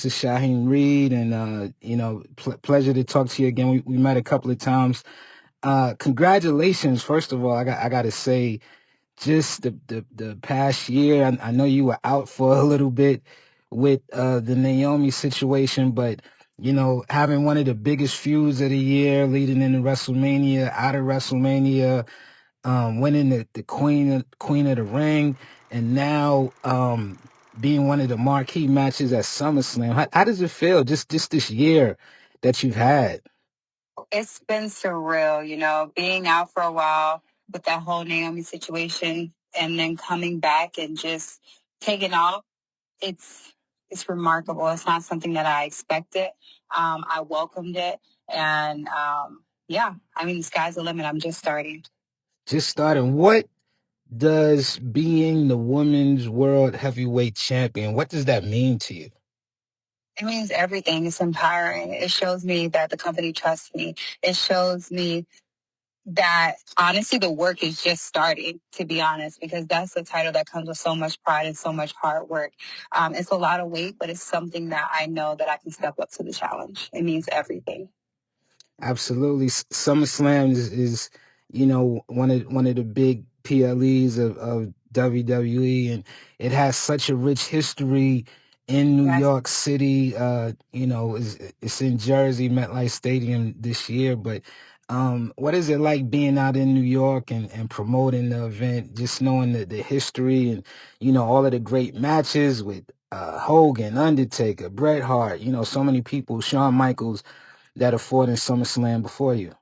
This is Shaheen Reed, and pleasure to talk to you again. We met a couple of times. Congratulations, first of all. I got to say, just the past year. I know you were out for a little bit with the Naomi situation, but having one of the biggest feuds of the year, leading into WrestleMania, out of WrestleMania, winning the Queen of the Ring, and now being one of the marquee matches at SummerSlam. How does it feel just this year that you've had? It's been surreal, being out for a while with that whole Naomi situation and then coming back and just taking off. It's remarkable. It's not something that I expected. I welcomed it. And the sky's the limit. I'm just starting. Just starting. What does being the women's world heavyweight champion, what does that mean to you? It means everything. It's empowering. It shows me that the company trusts me. It shows me that honestly the work is just starting, to be honest, because that's the title that comes with so much pride and so much hard work. It's a lot of weight, but it's something that I know that I can step up to the challenge. It means everything. Absolutely. SummerSlam is one of the big PLEs of WWE, and it has such a rich history in New York City. It's in Jersey, MetLife Stadium this year. But what is it like being out in New York and promoting the event, just knowing the history and, all of the great matches with Hogan, Undertaker, Bret Hart, so many people, Shawn Michaels, that are fought in SummerSlam before you?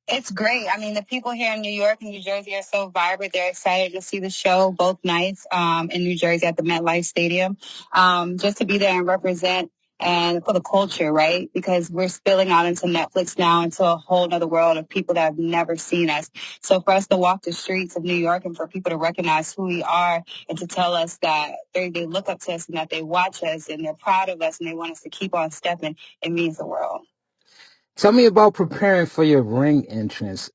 It's great. I mean, the people here in New York and New Jersey are so vibrant. They're excited to see the show both nights in New Jersey at the MetLife Stadium, just to be there and represent and for the culture, right? Because we're spilling out into Netflix now, into a whole other world of people that have never seen us. So for us to walk the streets of New York and for people to recognize who we are and to tell us that they look up to us and that they watch us and they're proud of us and they want us to keep on stepping, it means the world. Tell me about preparing for your ring entrance.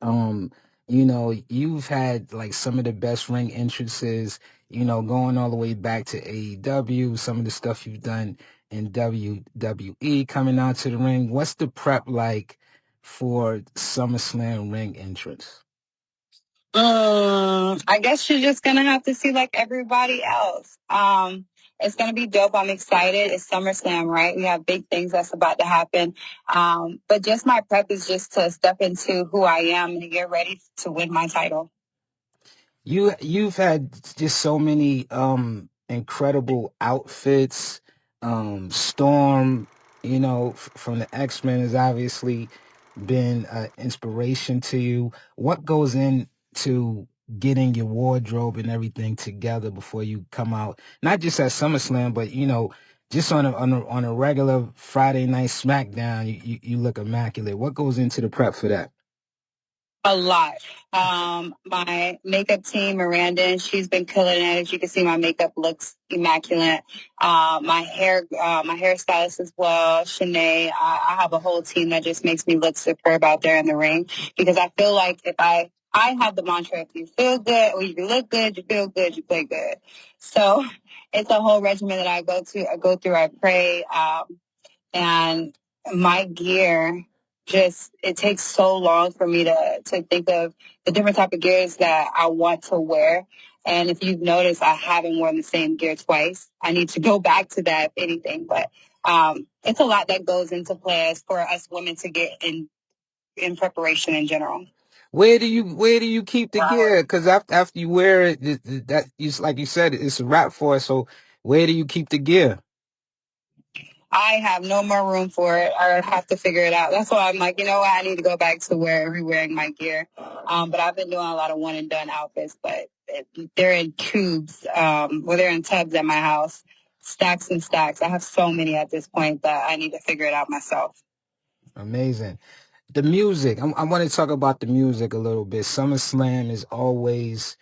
You've had like some of the best ring entrances, going all the way back to AEW, some of the stuff you've done in WWE, coming out to the ring. What's the prep like for SummerSlam ring entrance? I guess you're just gonna have to see like everybody else. It's gonna be dope. I'm excited. It's SummerSlam, right? We have big things that's about to happen. But just my prep is just to step into who I am and get ready to win my title. You've had just so many incredible outfits. Storm, from the X-Men has obviously been an inspiration to you. What goes into getting your wardrobe and everything together before you come out? Not just at SummerSlam, but just on a regular Friday night SmackDown, you look immaculate. What goes into the prep for that? A lot. My makeup team, Miranda, she's been killing it. As you can see, my makeup looks immaculate. My hairstylist as well, Shanae. I have a whole team that just makes me look superb out there in the ring because I feel like if I have the mantra, if you feel good or you look good, you feel good, you play good. So it's a whole regimen that I go through, I pray, and my gear it takes so long for me to think of the different type of gears that I want to wear. And if you've noticed, I haven't worn the same gear twice. I need to go back to that, if anything. But it's a lot that goes into play as for us women to get in preparation in general. Where do you keep the gear? Because after you wear it, that like you said, it's a wrap for it. So where do you keep the gear? I have no more room for it. I have to figure it out. That's why I'm like, you know what? I need to go back to wearing my gear. But I've been doing a lot of one and done outfits, but they're in tubes, they're in tubs at my house, stacks and stacks. I have so many at this point that I need to figure it out myself. Amazing. The music. I want to talk about the music a little bit. SummerSlam is always,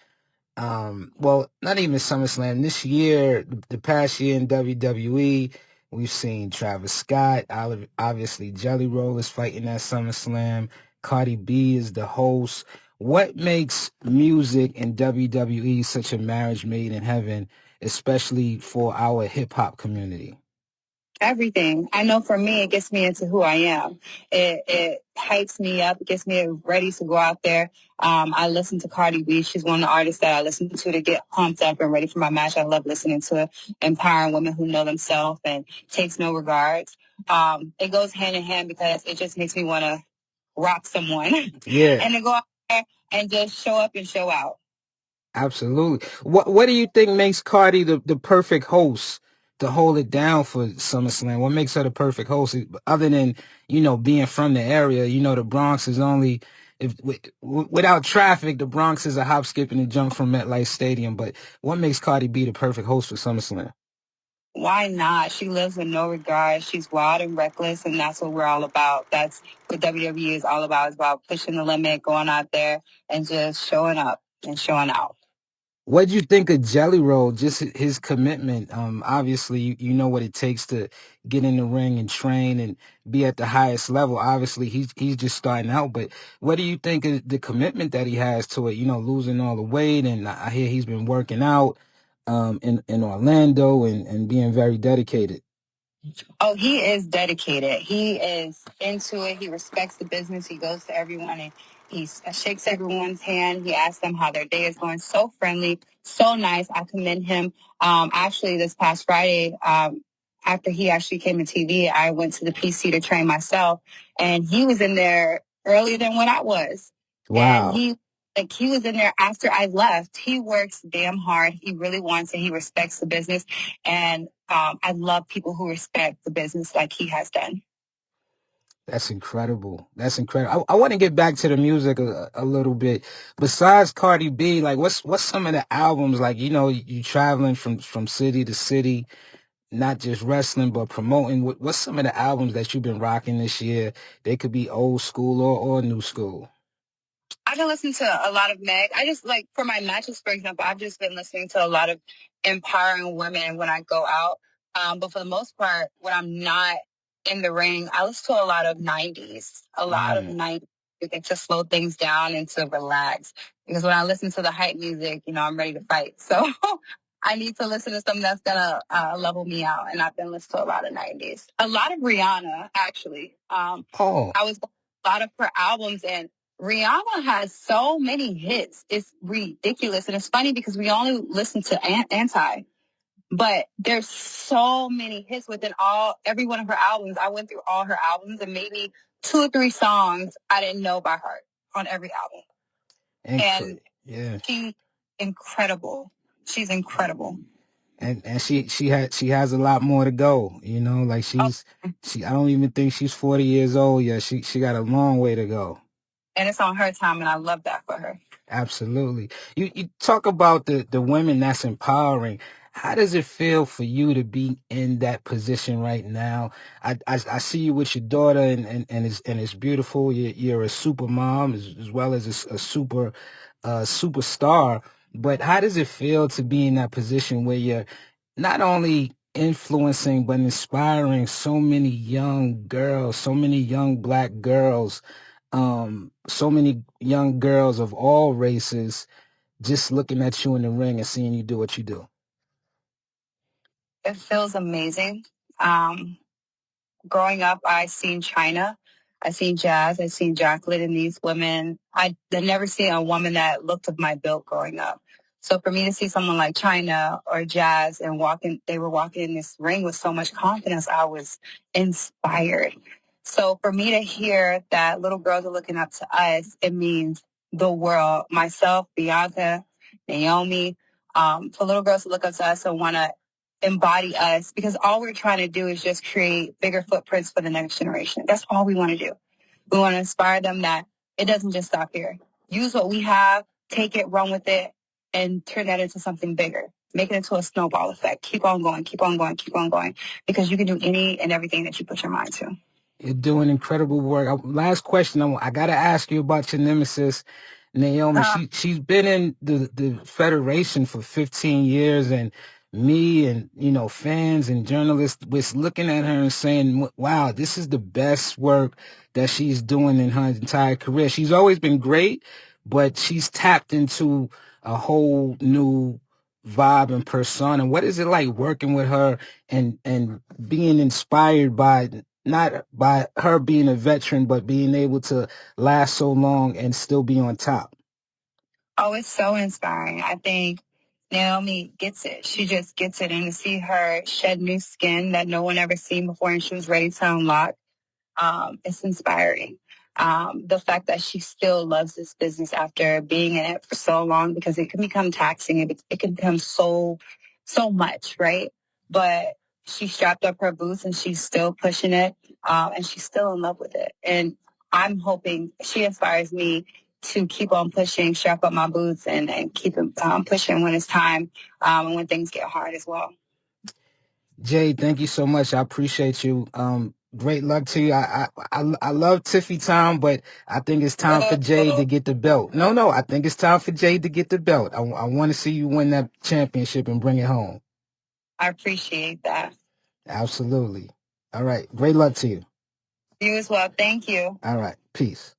not even SummerSlam. This year, the past year in WWE, we've seen Travis Scott. Obviously, Jelly Roll is fighting at SummerSlam. Cardi B is the host. What makes music in WWE such a marriage made in heaven, especially for our hip hop community? Everything. I know for me, it gets me into who I am. It hypes me up. It gets me ready to go out there. I listen to Cardi B. She's one of the artists that I listen to get pumped up and ready for my match. I love listening to empowering women who know themselves and takes no regards. It goes hand in hand because it just makes me want to rock someone Yeah. and to go out there and just show up and show out. Absolutely. What do you think makes Cardi the perfect host to hold it down for SummerSlam? What makes her the perfect host, other than, being from the area? The Bronx is only, if without traffic, the Bronx is a hop, skip, and a jump from MetLife Stadium. But what makes Cardi B the perfect host for SummerSlam? Why not? She lives with no regard. She's wild and reckless, and that's what we're all about. That's what WWE is all about. It's about pushing the limit, going out there, and just showing up and showing out. What do you think of Jelly Roll? Just his commitment. Obviously, you know what it takes to get in the ring and train and be at the highest level. Obviously, he's just starting out. But what do you think of the commitment that he has to it? Losing all the weight, and I hear he's been working out in Orlando and being very dedicated. Oh, he is dedicated. He is into it. He respects the business. He goes to everyone and he shakes everyone's hand. He asks them how their day is going. So friendly, so nice. I commend him. Actually, this past Friday, after he actually came to TV, I went to the PC to train myself, and he was in there earlier than what I was. And Wow. he was in there after I left. He works damn hard. He really wants it. He respects the business. And I love people who respect the business like he has done. That's incredible. That's incredible. I want to get back to the music a little bit. Besides Cardi B, like what's some of the albums, like, you traveling from city to city, not just wrestling, but promoting. What's some of the albums that you've been rocking this year? They could be old school or new school. I've been listening to a lot of Meg. I just like for my matches, for example, I've just been listening to a lot of empowering women when I go out. But for the most part, when I'm not in the ring, I listen to a lot of 90s, a lot of 90s music to slow things down and to relax. Because when I listen to the hype music, I'm ready to fight. So I need to listen to something that's going to level me out. And I've been listening to a lot of 90s. A lot of Rhianna, actually. Oh, I was a lot of her albums, and Rhianna has so many hits. It's ridiculous. And it's funny because we only listen to Anti, but there's so many hits within every one of her albums. I went through all her albums and maybe 2 or 3 songs I didn't know by heart on every album. And yeah. she's incredible. She's incredible. And she has a lot more to go, like Oh, I don't even think she's 40 years old yet. She got a long way to go. and it's on her time, and I love that for her. Absolutely. You talk about the women that's empowering. How does it feel for you to be in that position right now? I see you with your daughter, and it's beautiful. You're a super mom as well as a superstar. But how does it feel to be in that position where you're not only influencing but inspiring so many young girls, so many young Black girls, so many young girls of all races, just looking at you in the ring and seeing you do what you do? It feels amazing. Growing up, I seen China, I seen Jazz, I seen Jacqueline, and these women. I never seen a woman that looked of my build growing up. So for me to see someone like China or Jazz and they were walking in this ring with so much confidence, I was inspired. So for me to hear that little girls are looking up to us, it means the world. Myself, Bianca, Naomi, for little girls to look up to us and want to embody us, because all we're trying to do is just create bigger footprints for the next generation. That's all we want to do. We want to inspire them that it doesn't just stop here. Use what we have, take it, run with it, and turn that into something bigger. Make it into a snowball effect. Keep on going, keep on going, keep on going, because you can do any and everything that you put your mind to. You're doing incredible work. Last question, I got to ask you about your nemesis, Naomi. She's been in the Federation for 15 years, and me and, fans and journalists was looking at her and saying, wow, this is the best work that she's doing in her entire career. She's always been great, but she's tapped into a whole new vibe and persona. What is it like working with her and being inspired by, not by her being a veteran, but being able to last so long and still be on top? Oh, it's so inspiring. I think Naomi gets it. She just gets it. And to see her shed new skin that no one ever seen before and she was ready to unlock, it's inspiring. The fact that she still loves this business after being in it for so long, because it can become taxing. It can become so much, right? But she strapped up her boots and she's still pushing it, and she's still in love with it. And I'm hoping she inspires me to keep on pushing, strap up my boots, and keep pushing when it's time, and when things get hard as well. Jade, thank you so much. I appreciate you. Great luck to you. I love Tiffy Town, but I think it's time for Jade to get the belt. No, I think it's time for Jade to get the belt. I want to see you win that championship and bring it home. I appreciate that. Absolutely. All right. Great luck to you. You as well. Thank you. All right. Peace.